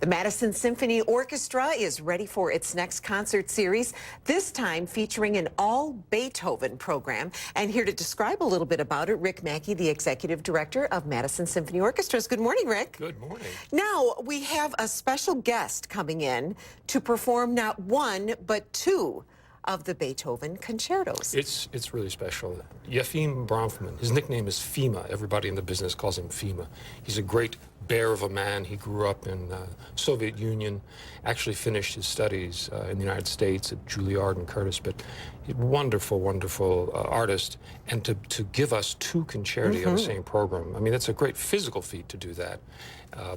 The Madison Symphony Orchestra is ready for its next concert series, this time featuring an all-Beethoven program. And here to describe a little bit about it, Rick Mackie, the Executive Director of Madison Symphony Orchestras. Good morning, Rick. Good morning. Now, we have a special guest coming in to perform not one, but two of the Beethoven concertos. It's really special. Yefim Bronfman, his nickname is Fima. Everybody in the business calls him Fima. He's a great bear of a man. He grew up in Soviet Union, actually finished his studies in the United States at Juilliard and Curtis, but he's a wonderful, wonderful artist. And to give us two concerti on the same program, I mean, that's a great physical feat to do that.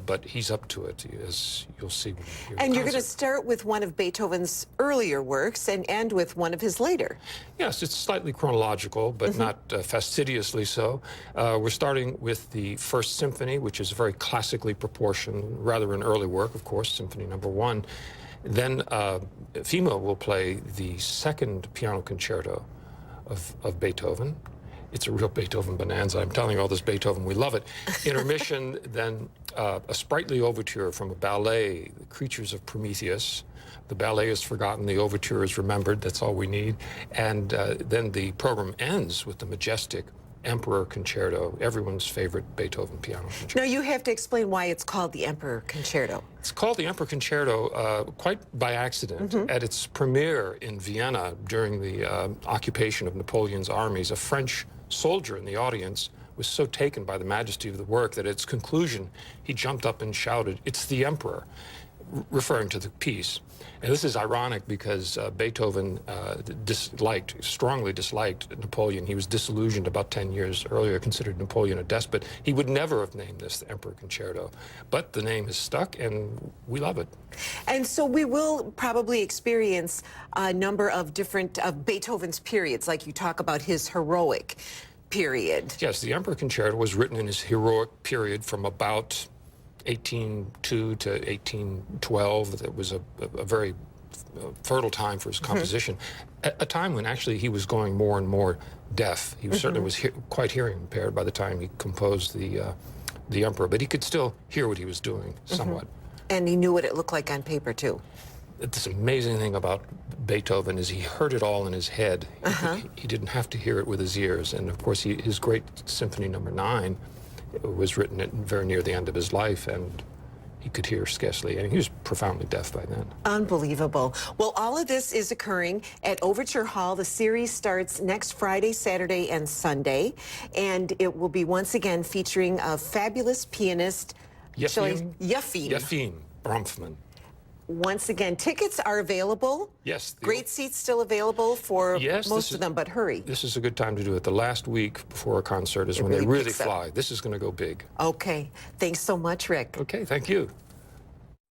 But he's up to it, as you'll see. And you're going to start with one of Beethoven's earlier works and end with one of his later. Yes, it's slightly chronological, but not fastidiously so. We're starting with the First Symphony, which is a very classically proportioned, rather an early work, of course, Symphony No. 1. Then Fima will play the second piano concerto of Beethoven. It's a real Beethoven bonanza. I'm telling you all this Beethoven, we love it. Intermission, then a sprightly overture from a ballet, The Creatures of Prometheus. The ballet is forgotten, the overture is remembered, that's all we need. And then the program ends with the majestic Emperor Concerto, everyone's favorite Beethoven piano concerto. Now, you have to explain why it's called the Emperor Concerto. It's called the Emperor Concerto quite by accident. At its premiere in Vienna during the occupation of Napoleon's armies, a French soldier in the audience was so taken by the majesty of the work that at its conclusion, he jumped up and shouted, "It's the Emperor," referring to the piece. And this is ironic because Beethoven strongly disliked Napoleon. He was disillusioned about 10 years earlier, considered Napoleon a despot. He would never have named this the Emperor Concerto. But the name is stuck, and we love it. And so we will probably experience a number of different Beethoven's periods, like you talk about his heroic period. Yes, the Emperor Concerto was written in his heroic period from about 1802 to 1812. That was a very fertile time for his composition. A time when actually he was going more and more deaf. He certainly was quite hearing impaired by the time he composed the Emperor, but he could still hear what he was doing somewhat. And he knew what it looked like on paper, too. This amazing thing about Beethoven is he heard it all in his head. He didn't have to hear it with his ears. And of course, his great Symphony No. 9 was written at very near the end of his life, and he could hear scarcely, and he was profoundly deaf by then. Unbelievable. Well, all of this is occurring at Overture Hall. The series starts next Friday, Saturday, and Sunday, and it will be once again featuring a fabulous pianist, Yefim Bronfman. Once again, tickets are available. Yes. Great seats still available for most of them, but hurry. This is a good time to do it. The last week before a concert is when they really fly. This is going to go big. Okay. Thanks so much, Rick. Okay, thank you.